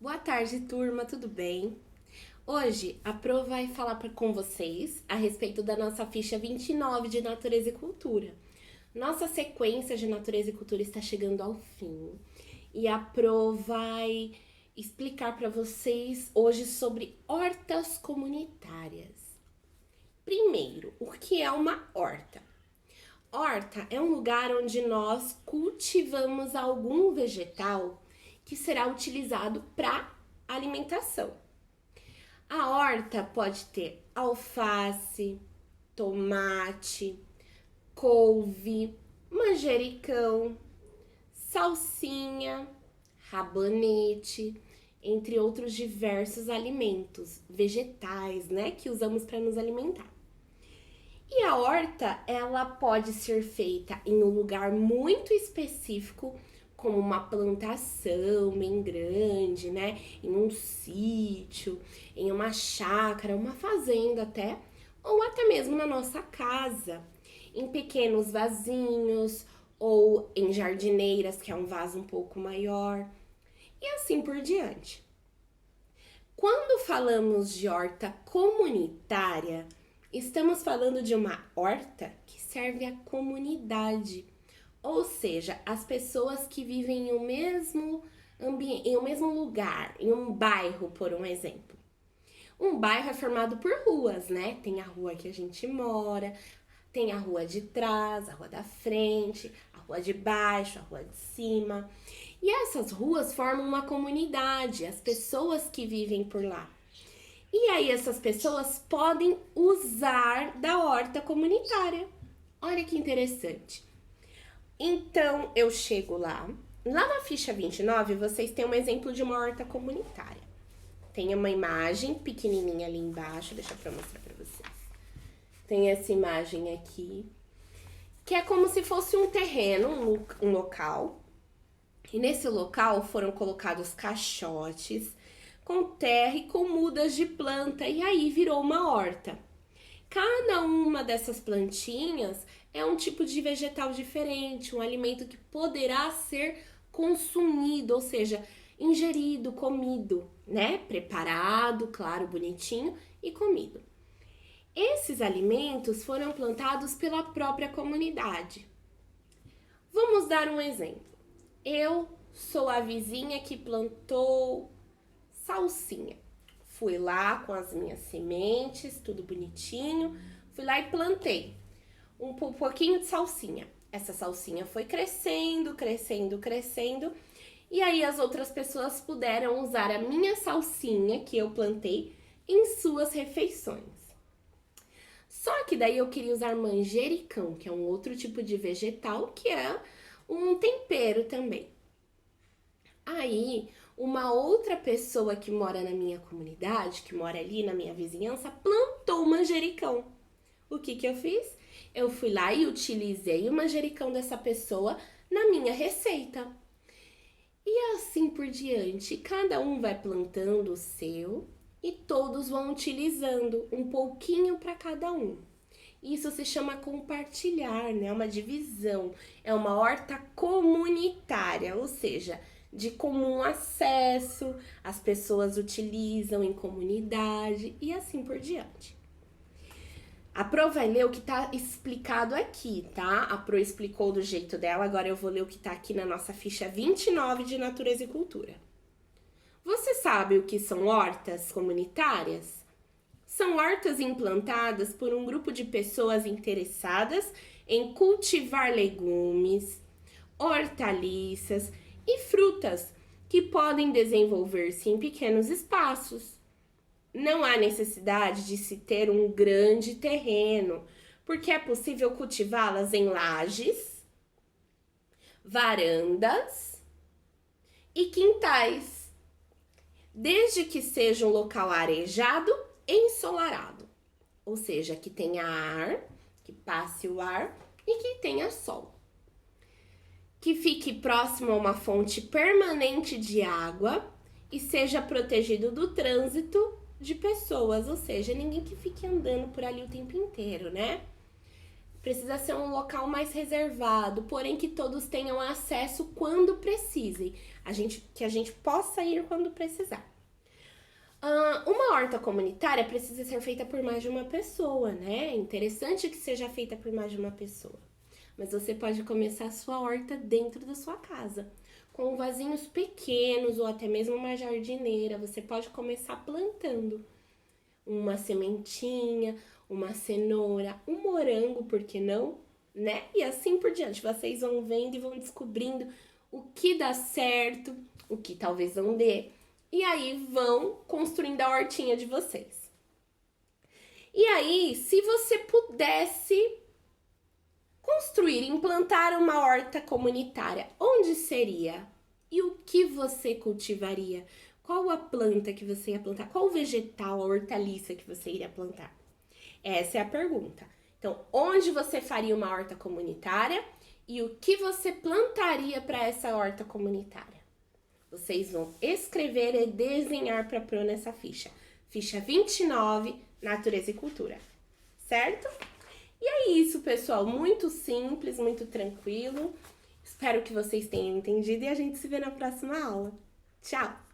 Boa tarde, turma, tudo bem? Hoje a Pro vai falar com vocês a respeito da nossa ficha 29 de Natureza e Cultura. Nossa sequência de Natureza e Cultura está chegando ao fim e a Pro vai explicar para vocês hoje sobre hortas comunitárias. Primeiro, o que é uma horta? Horta é um lugar onde nós cultivamos algum vegetal que será utilizado para alimentação. A horta pode ter alface, tomate, couve, manjericão, salsinha, rabanete, entre outros diversos alimentos vegetais, né, que usamos para nos alimentar. E a horta, ela pode ser feita em um lugar muito específico, como uma plantação bem grande, né? Em um sítio, em uma chácara, uma fazenda até, ou até mesmo na nossa casa, em pequenos vasinhos ou em jardineiras, que é um vaso um pouco maior, e assim por diante. Quando falamos de horta comunitária, estamos falando de uma horta que serve à comunidade, ou seja, as pessoas que vivem em um mesmo ambiente, em um mesmo lugar, em um bairro, por um exemplo. Um bairro é formado por ruas, né? Tem a rua que a gente mora, tem a rua de trás, a rua da frente, a rua de baixo, a rua de cima. E essas ruas formam uma comunidade, as pessoas que vivem por lá. E aí essas pessoas podem usar da horta comunitária. Olha que interessante. Então eu chego lá. Lá na ficha 29, vocês têm um exemplo de uma horta comunitária. Tem uma imagem pequenininha ali embaixo, deixa eu mostrar para vocês. Tem essa imagem aqui, que é como se fosse um terreno, um local. E nesse local foram colocados caixotes com terra e com mudas de planta, e aí virou uma horta. Cada uma dessas plantinhas é um tipo de vegetal diferente, um alimento que poderá ser consumido, ou seja, ingerido, comido, né? Preparado, claro, bonitinho e comido. Esses alimentos foram plantados pela própria comunidade. Vamos dar um exemplo. Eu sou a vizinha que plantou salsinha. Fui lá com as minhas sementes, tudo bonitinho. Fui lá e plantei um pouquinho de salsinha. Essa salsinha foi crescendo, crescendo, crescendo. E aí as outras pessoas puderam usar a minha salsinha que eu plantei em suas refeições. Só que daí eu queria usar manjericão, que é um outro tipo de vegetal, que é um tempero também. Aí, uma outra pessoa que mora na minha comunidade, que mora ali na minha vizinhança, plantou manjericão. O que eu fiz? Eu fui lá e utilizei o manjericão dessa pessoa na minha receita. E assim por diante, cada um vai plantando o seu e todos vão utilizando um pouquinho para cada um. Isso se chama compartilhar, né? Uma divisão, é uma horta comunitária, ou seja, de comum acesso, as pessoas utilizam em comunidade e assim por diante. A Pro vai ler o que tá explicado aqui, tá? A Pro explicou do jeito dela, agora eu vou ler o que tá aqui na nossa ficha 29 de Natureza e Cultura. Você sabe o que são hortas comunitárias? São hortas implantadas por um grupo de pessoas interessadas em cultivar legumes, hortaliças e frutas que podem desenvolver-se em pequenos espaços. Não há necessidade de se ter um grande terreno, porque é possível cultivá-las em lajes, varandas e quintais, desde que seja um local arejado e ensolarado, ou seja, que tenha ar, que passe o ar e que tenha sol. Que fique próximo a uma fonte permanente de água e seja protegido do trânsito de pessoas, ou seja, ninguém que fique andando por ali o tempo inteiro, né? Precisa ser um local mais reservado, porém que todos tenham acesso quando precisem. Que a gente possa ir quando precisar. Uma horta comunitária precisa ser feita por mais de uma pessoa, né? É interessante que seja feita por mais de uma pessoa. Mas você pode começar a sua horta dentro da sua casa, com vasinhos pequenos ou até mesmo uma jardineira. Você pode começar plantando uma sementinha, uma cenoura, um morango, por que não? Né? E assim por diante. Vocês vão vendo e vão descobrindo o que dá certo, o que talvez não dê. E aí vão construindo a hortinha de vocês. E aí, se você pudesse construir, implantar uma horta comunitária, onde seria? E o que você cultivaria? Qual a planta que você ia plantar? Qual o vegetal, a hortaliça que você iria plantar? Essa é a pergunta. Então, onde você faria uma horta comunitária e o que você plantaria para essa horta comunitária? Vocês vão escrever e desenhar para pôr nessa ficha. Ficha 29, Natureza e Cultura. Certo? E é isso, pessoal. Muito simples, muito tranquilo. Espero que vocês tenham entendido e a gente se vê na próxima aula. Tchau!